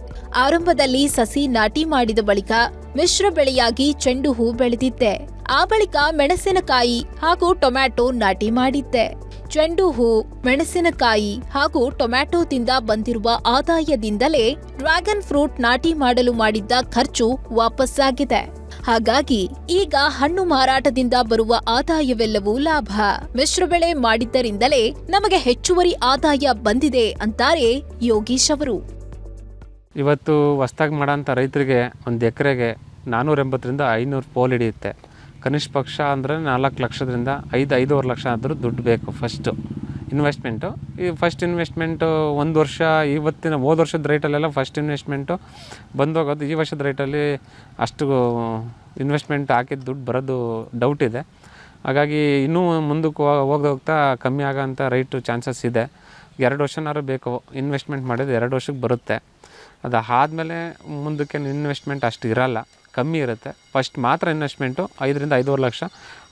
[SPEAKER 3] ಆರಂಭದಲ್ಲಿ ಸಸಿ ನಾಟಿ ಮಾಡಿದ ಬಳಿಕ ಮಿಶ್ರ ಬೆಳೆಯಾಗಿ ಚೆಂಡು ಹೂ ಬೆಳೆದಿದ್ದೆ. ಆ ಬಳಿಕ ಮೆಣಸಿನಕಾಯಿ ಹಾಗೂ ಟೊಮ್ಯಾಟೊ ನಾಟಿ ಮಾಡಿದ್ದೆ. ಚೆಂಡು ಹೂ, ಮೆಣಸಿನಕಾಯಿ ಹಾಗೂ ಟೊಮ್ಯಾಟೊದಿಂದ ಬಂದಿರುವ ಆದಾಯದಿಂದಲೇ ಡ್ರ್ಯಾಗನ್ ಫ್ರೂಟ್ ನಾಟಿ ಮಾಡಲು ಮಾಡಿದ್ದ ಖರ್ಚು ವಾಪಸ್ಸಾಗಿದೆ. ಹಾಗಾಗಿ ಈಗ ಹಣ್ಣು ಮಾರಾಟದಿಂದ ಬರುವ ಆದಾಯವೆಲ್ಲವೂ ಲಾಭ. ಮಿಶ್ರ ಬೆಳೆ ಮಾಡಿದ್ದರಿಂದಲೇ ನಮಗೆ ಹೆಚ್ಚುವರಿ ಆದಾಯ ಬಂದಿದೆ ಅಂತಾರೆ ಯೋಗೀಶ್ ಅವರು.
[SPEAKER 1] ಇವತ್ತು ಹೊಸ್ದಾಗಿ ಮಾಡೋಂಥ ರೈತರಿಗೆ ಒಂದು ಎಕರೆಗೆ 480 ರಿಂದ 500 ಪೋಲ್ ಹಿಡಿಯುತ್ತೆ. ಕನಿಷ್ಠ ಪಕ್ಷ ಅಂದರೆ 4 ಲಕ್ಷದಿಂದ 5-5.5 ಲಕ್ಷ ಆದರೂ ದುಡ್ಡು ಬೇಕು ಫಸ್ಟು ಇನ್ವೆಸ್ಟ್ಮೆಂಟು. ಈ ಫಸ್ಟ್ ಇನ್ವೆಸ್ಟ್ಮೆಂಟು ಒಂದು ವರ್ಷ ಹೋದ ವರ್ಷದ ರೇಟಲ್ಲೆಲ್ಲ ಫಸ್ಟ್ ಇನ್ವೆಸ್ಟ್ಮೆಂಟು ಬಂದೋಗೋದು. ಈ ವರ್ಷದ ರೇಟಲ್ಲಿ ಅಷ್ಟು ಇನ್ವೆಸ್ಟ್ಮೆಂಟ್ ಹಾಕಿದ ದುಡ್ಡು ಬರೋದು ಡೌಟ್ ಇದೆ. ಹಾಗಾಗಿ ಇನ್ನೂ ಮುಂದಕ್ಕೆ ಹೋಗ್ತಾ ಕಮ್ಮಿ ಆಗೋಂಥ ರೈಟು ಚಾನ್ಸಸ್ ಇದೆ. 2 ವರ್ಷನಾರು ಬೇಕು ಇನ್ವೆಸ್ಟ್ಮೆಂಟ್ ಮಾಡಿದ್ರೆ 2 ವರ್ಷಕ್ಕೆ ಬರುತ್ತೆ. ಅದು ಆದಮೇಲೆ ಮುಂದಕ್ಕೆ ಇನ್ವೆಸ್ಟ್ಮೆಂಟ್ ಅಷ್ಟು ಇರೋಲ್ಲ, ಕಮ್ಮಿ ಇರುತ್ತೆ. ಫಸ್ಟ್ ಮಾತ್ರ ಇನ್ವೆಸ್ಟ್ಮೆಂಟು 5 ರಿಂದ 5.5 ಲಕ್ಷ.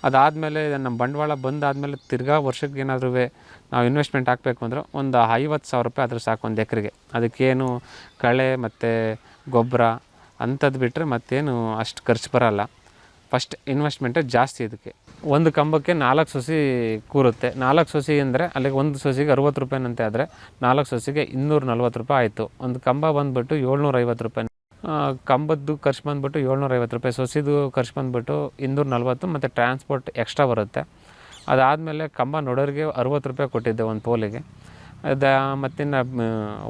[SPEAKER 1] ಅದಾದಮೇಲೆ ನಮ್ಮ ಬಂಡವಾಳ ಬಂದಾದಮೇಲೆ ತಿರ್ಗಾ ವರ್ಷಕ್ಕೆ ಏನಾದರೂ ನಾವು ಇನ್ವೆಸ್ಟ್ಮೆಂಟ್ ಹಾಕಬೇಕು ಅಂದರೆ ಒಂದು 50,000 ರೂಪಾಯಿ ಆದರೂ ಸಾಕು ಒಂದು ಎಕರೆಗೆ. ಅದಕ್ಕೇನು ಕಳೆ ಮತ್ತು ಗೊಬ್ಬರ ಅಂಥದ್ದು ಬಿಟ್ಟರೆ ಮತ್ತೇನು ಅಷ್ಟು ಖರ್ಚು ಬರೋಲ್ಲ. ಫಸ್ಟ್ ಇನ್ವೆಸ್ಟ್ಮೆಂಟೇ ಜಾಸ್ತಿ ಇದಕ್ಕೆ. ಒಂದು ಕಂಬಕ್ಕೆ 4 ಸಸಿ ಕೂರುತ್ತೆ. 4 ಸಸಿ ಅಂದರೆ ಅಲ್ಲಿಗೆ ಒಂದು ಸಸಿಗೆ 60 ರೂಪಾಯಿನಂತೆ ಆದರೆ 4 ಸಸಿಗೆ 240 ರೂಪಾಯಿ ಆಯಿತು. ಒಂದು ಕಂಬ ಬಂದುಬಿಟ್ಟು 750 ರೂಪಾಯಿ. ಕಂಬದ್ದು ಖರ್ಚು ಬಂದುಬಿಟ್ಟು 750 ರೂಪಾಯಿ, ಸಸಿದು ಖರ್ಚು ಬಂದುಬಿಟ್ಟು 240 ಮತ್ತು ಟ್ರಾನ್ಸ್ಪೋರ್ಟ್ ಎಕ್ಸ್ಟ್ರಾ ಬರುತ್ತೆ. ಅದಾದಮೇಲೆ ಕಂಬ ನೋಡೋರಿಗೆ 60 ರೂಪಾಯಿ ಕೊಟ್ಟಿದ್ದೆ ಒಂದು ಪೋಲಿಗೆ. ಮತ್ತಿನ್ನು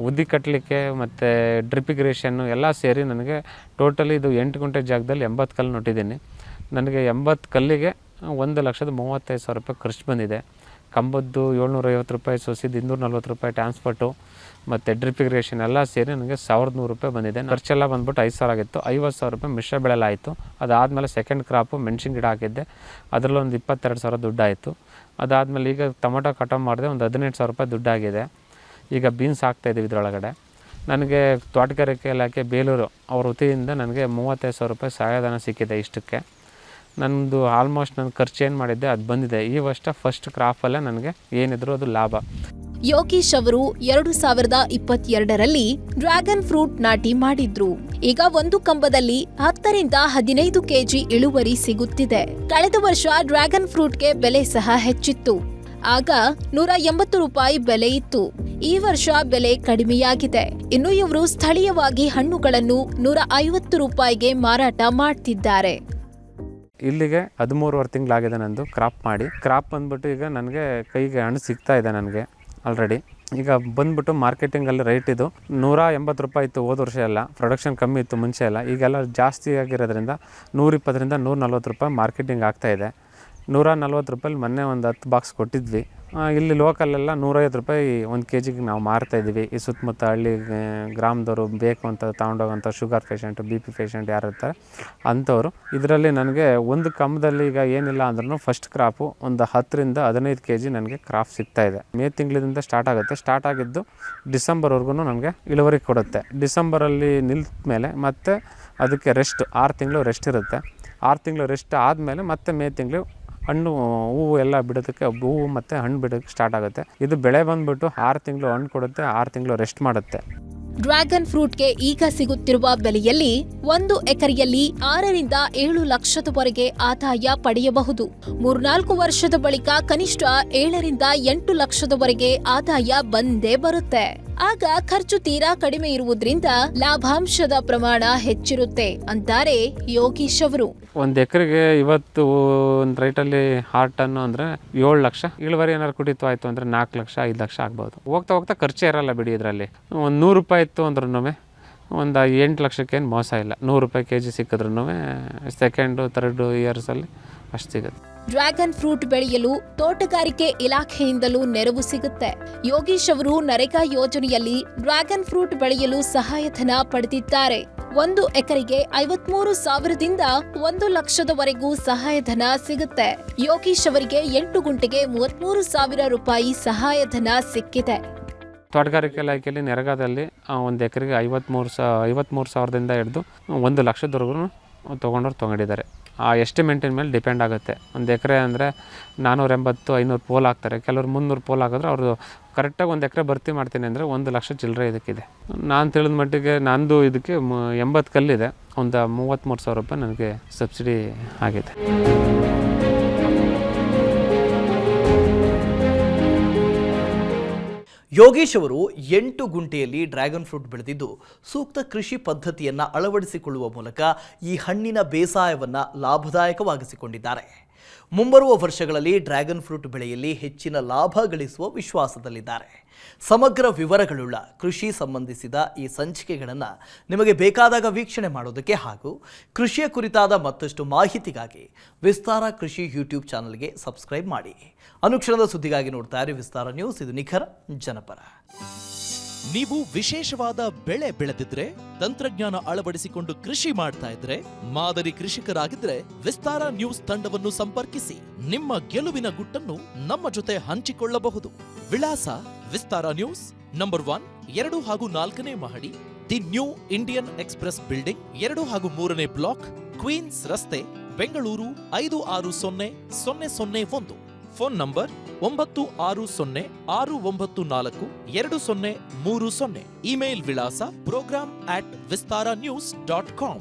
[SPEAKER 1] ಉದ್ದಿ ಕಟ್ಟಲಿಕ್ಕೆ ಮತ್ತು ಡ್ರಿಪ್ ಇರಿಗೇಷನ್ನು ಎಲ್ಲ ಸೇರಿ ನನಗೆ ಟೋಟಲಿ ಇದು 8 ಗುಂಟೆ ಜಾಗದಲ್ಲಿ 80 ಕಲ್ಲು ನಟ್ಟಿದ್ದೀನಿ. ನನಗೆ 80 ಕಲ್ಲಿಗೆ 1,35,000 ರೂಪಾಯಿ ಖರ್ಚು ಬಂದಿದೆ. ಕಂಬದ್ದು 750 ರೂಪಾಯಿ, ಸೊಸಿದು 240 ರೂಪಾಯಿ, ಟ್ರಾನ್ಸ್ಪೋರ್ಟು ಮತ್ತು ಡ್ರಿಪ್ ಇರಿಗೇಷನ್ ಎಲ್ಲ ಸೇರಿ ನನಗೆ 1,100 ರೂಪಾಯಿ ಬಂದಿದೆ. ಖರ್ಚೆಲ್ಲ ಬಂದ್ಬಿಟ್ಟು 5,000 ಆಗಿತ್ತು. 50,000 ರೂಪಾಯಿ ಮಿಶ್ರ ಬೆಳೆಲಾಯಿತು. ಅದಾದಮೇಲೆ ಸೆಕೆಂಡ್ ಕ್ರಾಪು ಮೆಣಸಿನ ಗಿಡ ಹಾಕಿದ್ದೆ, ಅದರಲ್ಲಿ ಒಂದು 22,000 ದುಡ್ಡು ಆಯಿತು. ಅದಾದಮೇಲೆ ಈಗ ಟೊಮೊಟೊ ಕಟಾವು ಮಾಡಿದೆ, ಒಂದು 18,000 ರೂಪಾಯಿ ದುಡ್ಡಾಗಿದೆ. ಈಗ ಬೀನ್ಸ್ ಹಾಕ್ತಾಯಿದ್ದೀವಿ ಇದರೊಳಗಡೆ. ನನಗೆ ತೋಟಗಾರಿಕೆ ಇಲಾಖೆ ಬೇಲೂರು ಅವ್ರ ವತಿಯಿಂದ ನನಗೆ 35,000 ರೂಪಾಯಿ ಸಹಾಯಧನ ಸಿಕ್ಕಿದೆ. ಇಷ್ಟಕ್ಕೆ ನನ್ನದು ಆಲ್ಮೋಸ್ಟ್ ನಾನು ಖರ್ಚು ಏನು ಮಾಡಿದ್ದೆ ಅದು ಬಂದಿದೆ. ಈ ವರ್ಷ ಫಸ್ಟ್ ಕ್ರಾಪಲ್ಲೇ ನನಗೆ ಏನಿದ್ರು ಅದು ಲಾಭ.
[SPEAKER 3] ಯೋಗೀಶ್ ಅವರು 2022ರಲ್ಲಿ ಡ್ರ್ಯಾಗನ್ ಫ್ರೂಟ್ ನಾಟಿ ಮಾಡಿದ್ರು. ಈಗ ಒಂದು ಕಂಬದಲ್ಲಿ 10 ರಿಂದ 15 ಕೆಜಿ ಇಳುವರಿ ಸಿಗುತ್ತಿದೆ. ಕಳೆದ ವರ್ಷ ಡ್ರ್ಯಾಗನ್ ಫ್ರೂಟ್ಗೆ ಬೆಲೆ ಸಹ ಹೆಚ್ಚಿತ್ತು. ಆಗ 180 ರೂಪಾಯಿ ಬೆಲೆ ಇತ್ತು. ಈ ವರ್ಷ ಬೆಲೆ ಕಡಿಮೆಯಾಗಿದೆ. ಇನ್ನು ಇವರು ಸ್ಥಳೀಯವಾಗಿ ಹಣ್ಣುಗಳನ್ನು 150 ರೂಪಾಯಿಗೆ ಮಾರಾಟ ಮಾಡ್ತಿದ್ದಾರೆ.
[SPEAKER 1] ಇಲ್ಲಿಗೆ 13 ತಿಂಗಳಾಗಿದೆ ನಂದು ಕ್ರಾಪ್ ಮಾಡಿ. ಕ್ರಾಪ್ ಬಂದ್ಬಿಟ್ಟು ಈಗ ನನಗೆ ಕೈಗೆ ಹಣ್ಣು ಸಿಗ್ತಾ ಇದೆ ನನಗೆ ಆಲ್ರೆಡಿ. ಈಗ ಬಂದ್ಬಿಟ್ಟು ಮಾರ್ಕೆಟಿಂಗಲ್ಲಿ ರೇಟ್ ಇದು 180 ರೂಪಾಯಿ ಇತ್ತು ಹೋದ ವರ್ಷ ಎಲ್ಲ. ಪ್ರೊಡಕ್ಷನ್ ಕಮ್ಮಿ ಇತ್ತು ಮುಂಚೆ ಎಲ್ಲ. ಈಗೆಲ್ಲ ಜಾಸ್ತಿ ಆಗಿರೋದ್ರಿಂದ 120 ರಿಂದ 140 ರೂಪಾಯಿ ಮಾರ್ಕೆಟಿಂಗ್ ಆಗ್ತಾಯಿದೆ. 140 ರೂಪಾಯಲ್ಲಿ ಮೊನ್ನೆ ಒಂದು 10 ಬಾಕ್ಸ್ ಕೊಟ್ಟಿದ್ವಿ. ಇಲ್ಲಿ ಲೋಕಲೆಲ್ಲ 150 ರೂಪಾಯಿ 1 ಕೆಜಿಗೆ ನಾವು ಮಾರ್ತಾಯಿದ್ದೀವಿ. ಈ ಸುತ್ತಮುತ್ತ ಹಳ್ಳಿ ಗ್ರಾಮದವರು ಬೇಕು ಅಂತ ತೊಗೊಂಡೋಗೋಂಥ ಶುಗರ್ ಪೇಷಂಟು, BP ಪೇಷಂಟ್ ಯಾರು ಇರ್ತಾರೆ ಅಂಥವ್ರು. ಇದರಲ್ಲಿ ನನಗೆ ಒಂದು ಕಂಬದಲ್ಲಿ ಈಗ ಏನಿಲ್ಲ ಅಂದ್ರೂ ಫಸ್ಟ್ ಕ್ರಾಪು ಒಂದು 10 ರಿಂದ 15 ಕೆಜಿ ನನಗೆ ಕ್ರಾಪ್ ಸಿಗ್ತಾಯಿದೆ. ಮೇ ತಿಂಗಳಿಂದ ಸ್ಟಾರ್ಟ್ ಆಗುತ್ತೆ. ಸ್ಟಾರ್ಟ್ ಆಗಿದ್ದು ಡಿಸೆಂಬರ್ವರೆಗೂ ನನಗೆ ಇಳುವರಿ ಕೊಡುತ್ತೆ. ಡಿಸೆಂಬರಲ್ಲಿ ನಿಲ್ತ ಮೇಲೆ ಮತ್ತೆ ಅದಕ್ಕೆ ರೆಸ್ಟ್ 6 ತಿಂಗಳು ರೆಸ್ಟ್ ಇರುತ್ತೆ. 6 ತಿಂಗಳು ರೆಸ್ಟ್ ಆದಮೇಲೆ ಮತ್ತೆ ಮೇ ತಿಂಗಳು ಹಣ್ಣು ಹೂವು ಎಲ್ಲ ಬಿಡೋದಕ್ಕೆ ಹೂವು ಮತ್ತು ಹಣ್ಣು ಬಿಡೋಕ್ಕೆ ಸ್ಟಾರ್ಟ್ ಆಗುತ್ತೆ. ಇದು ಬೆಳೆ ಬಂದುಬಿಟ್ಟು 6 ತಿಂಗಳು ಹಣ್ಣು ಕೊಡುತ್ತೆ, 6 ತಿಂಗಳು ರೆಸ್ಟ್ ಮಾಡುತ್ತೆ.
[SPEAKER 3] ಡ್ರ್ಯಾಗನ್ ಫ್ರೂಟ್ಗೆ ಈಗ ಸಿಗುತ್ತಿರುವ ಬೆಲೆಯಲ್ಲಿ 1 ಎಕರೆಯಲ್ಲಿ 6 ರಿಂದ 7 ಲಕ್ಷದವರೆಗೆ ಆದಾಯ ಪಡೆಯಬಹುದು. 3-4 ವರ್ಷದ ಬಳಿಕ ಕನಿಷ್ಠ 7 ರಿಂದ 8 ಲಕ್ಷದವರೆಗೆ ಆದಾಯ ಬಂದೇ ಬರುತ್ತೆ. ಆಗ ಖರ್ಚು ತೀರಾ ಕಡಿಮೆ ಇರುವುದರಿಂದ ಲಾಭಾಂಶದ ಪ್ರಮಾಣ ಹೆಚ್ಚಿರುತ್ತೆ ಅಂತಾರೆ ಯೋಗೀಶ್ ಅವರು.
[SPEAKER 1] 1 ಎಕರೆಗೆ ಇವತ್ತು ಒಂದು ರೈಟಲ್ಲಿ 6 ಟನ್ನು ಅಂದರೆ 7 ಲಕ್ಷ. ಇಳುವರಿ ಏನಾದ್ರು ಕುಡಿತು ಆಯಿತು ಅಂದರೆ 4 ಲಕ್ಷ 5 ಲಕ್ಷ ಆಗ್ಬೋದು. ಹೋಗ್ತಾ ಹೋಗ್ತಾ ಖರ್ಚೇ ಇರಲ್ಲ ಬಿಡಿ. ಇದರಲ್ಲಿ ಒಂದು 100 ರೂಪಾಯಿ ಇತ್ತು ಅಂದ್ರೂ ಒಂದು 8 ಲಕ್ಷಕ್ಕೇನು ಮೋಸ ಇಲ್ಲ. 100 ರೂಪಾಯಿ ಕೆಜಿ ಸಿಕ್ಕಿದ್ರೂ ಸೆಕೆಂಡು 3rd ಇಯರ್ಸಲ್ಲಿ ಅಷ್ಟು ಸಿಗುತ್ತೆ.
[SPEAKER 3] ಡ್ರ್ಯಾಗನ್ ಫ್ರೂಟ್ ಬೆಳೆಯಲು ತೋಟಗಾರಿಕೆ ಇಲಾಖೆಯಿಂದಲೂ ನೆರವು ಸಿಗುತ್ತೆ. ಯೋಗೀಶ್ ಅವರು ನರೇಗಾ ಯೋಜನೆಯಲ್ಲಿ ಡ್ರ್ಯಾಗನ್ ಫ್ರೂಟ್ ಬೆಳೆಯಲು ಸಹಾಯಧನ ಪಡೆದಿದ್ದಾರೆ. 1 ಎಕರೆಗೆ 53,000ದಿಂದ 1 ಲಕ್ಷದವರೆಗೂ ಸಹಾಯಧನ ಸಿಗುತ್ತೆ. ಯೋಗೀಶ್ ಅವರಿಗೆ 8 ಗುಂಟೆಗೆ 33,000 ರೂಪಾಯಿ ಸಹಾಯಧನ ಸಿಕ್ಕಿದೆ.
[SPEAKER 1] ತೋಟಗಾರಿಕೆ ಇಲಾಖೆಯಲ್ಲಿ ನರೇಗಾದಲ್ಲಿ 1 ಎಕರೆಗೆ 53,000ದಿಂದ ಹಿಡಿದು 1 ಲಕ್ಷದವರೆಗೂ ತೊಗೊಂಡಿದ್ದಾರೆ. ಆ ಎಸ್ಟಿಮೇಟಿನ ಮೇಲೆ ಡಿಪೆಂಡ್ ಆಗುತ್ತೆ. 1 ಎಕರೆ ಅಂದರೆ 480-500 ಪೋಲ್ ಹಾಕ್ತಾರೆ. ಕೆಲವರು 300 ಪೋಲ್ ಹಾಕಿದ್ರೆ ಅವ್ರದ್ದು ಕರೆಕ್ಟಾಗಿ 1 ಎಕರೆ ಭರ್ತಿ ಮಾಡ್ತೀನಿ ಅಂದರೆ 1 ಲಕ್ಷ ಚಿಲ್ಲರೆ ಇದಕ್ಕಿದೆ. ನಾನು ತಿಳಿದ ಮಟ್ಟಿಗೆ ನಂದು ಇದಕ್ಕೆ 80 ಕಲ್ಲಿದೆ. ಒಂದು 33,000 ರೂಪಾಯಿ ನನಗೆ ಸಬ್ಸಿಡಿ ಆಗಿದೆ.
[SPEAKER 2] ಯೋಗೀಶ್ ಅವರು 8 ಗುಂಟೆಯಲ್ಲಿ ಡ್ರ್ಯಾಗನ್ ಫ್ರೂಟ್ ಬೆಳೆದಿದ್ದು ಸೂಕ್ತ ಕೃಷಿ ಪದ್ಧತಿಯನ್ನು ಅಳವಡಿಸಿಕೊಳ್ಳುವ ಮೂಲಕ ಈ ಹಣ್ಣಿನ ಬೇಸಾಯವನ್ನು ಲಾಭದಾಯಕವಾಗಿಸಿಕೊಂಡಿದ್ದಾರೆ. ಮುಂಬರುವ ವರ್ಷಗಳಲ್ಲಿ ಡ್ರ್ಯಾಗನ್ ಫ್ರೂಟ್ ಬೆಳೆಯಲ್ಲಿ ಹೆಚ್ಚಿನ ಲಾಭ ಗಳಿಸುವ ವಿಶ್ವಾಸದಲ್ಲಿದ್ದಾರೆ. ಸಮಗ್ರ ವಿವರಗಳುಳ್ಳ ಕೃಷಿ ಸಂಬಂಧಿಸಿದ ಈ ಸಂಚಿಕೆಗಳನ್ನು ನಿಮಗೆ ಬೇಕಾದಾಗ ವೀಕ್ಷಣೆ ಮಾಡೋದಕ್ಕೆ ಹಾಗೂ ಕೃಷಿಯ ಕುರಿತಾದ ಮತ್ತಷ್ಟು ಮಾಹಿತಿಗಾಗಿ ವಿಸ್ತಾರ ಕೃಷಿ ಯೂಟ್ಯೂಬ್ ಚಾನಲ್ಗೆ ಸಬ್ಸ್ಕ್ರೈಬ್ ಮಾಡಿ. ಅನುಕ್ಷಣದ ಸುದ್ದಿಗಾಗಿ ನೋಡ್ತಾ ಇರಿ ವಿಸ್ತಾರ ನ್ಯೂಸ್. ಇದು ನಿಖರ ಜನಪರ.
[SPEAKER 4] ನೀವು ವಿಶೇಷವಾದ ಬೆಳೆ ಬೆಳೆದಿದ್ರೆ, ತಂತ್ರಜ್ಞಾನ ಅಳವಡಿಸಿಕೊಂಡು ಕೃಷಿ ಮಾಡ್ತಾ ಇದ್ರೆ, ಮಾದರಿ ಕೃಷಿಕರಾಗಿದ್ರೆ ವಿಸ್ತಾರ ನ್ಯೂಸ್ ತಂಡವನ್ನು ಸಂಪರ್ಕಿಸಿ. ನಿಮ್ಮ ಗೆಲುವಿನ ಗುಟ್ಟನ್ನು ನಮ್ಮ ಜೊತೆ ಹಂಚಿಕೊಳ್ಳಬಹುದು. ವಿಳಾಸ ವಿಸ್ತಾರ ನ್ಯೂಸ್, ನಂಬರ್ 1, 2 ಹಾಗೂ 4ನೇ ಮಹಡಿ, the new Indian express building, 2 ಹಾಗೂ 3ನೇ ಬ್ಲಾಕ್, ಕ್ವೀನ್ಸ್ ರಸ್ತೆ, ಬೆಂಗಳೂರು 560001. Phone number 9606942030. ಇಮೇಲ್ ವಿಳಾಸ program@vistaranews.com.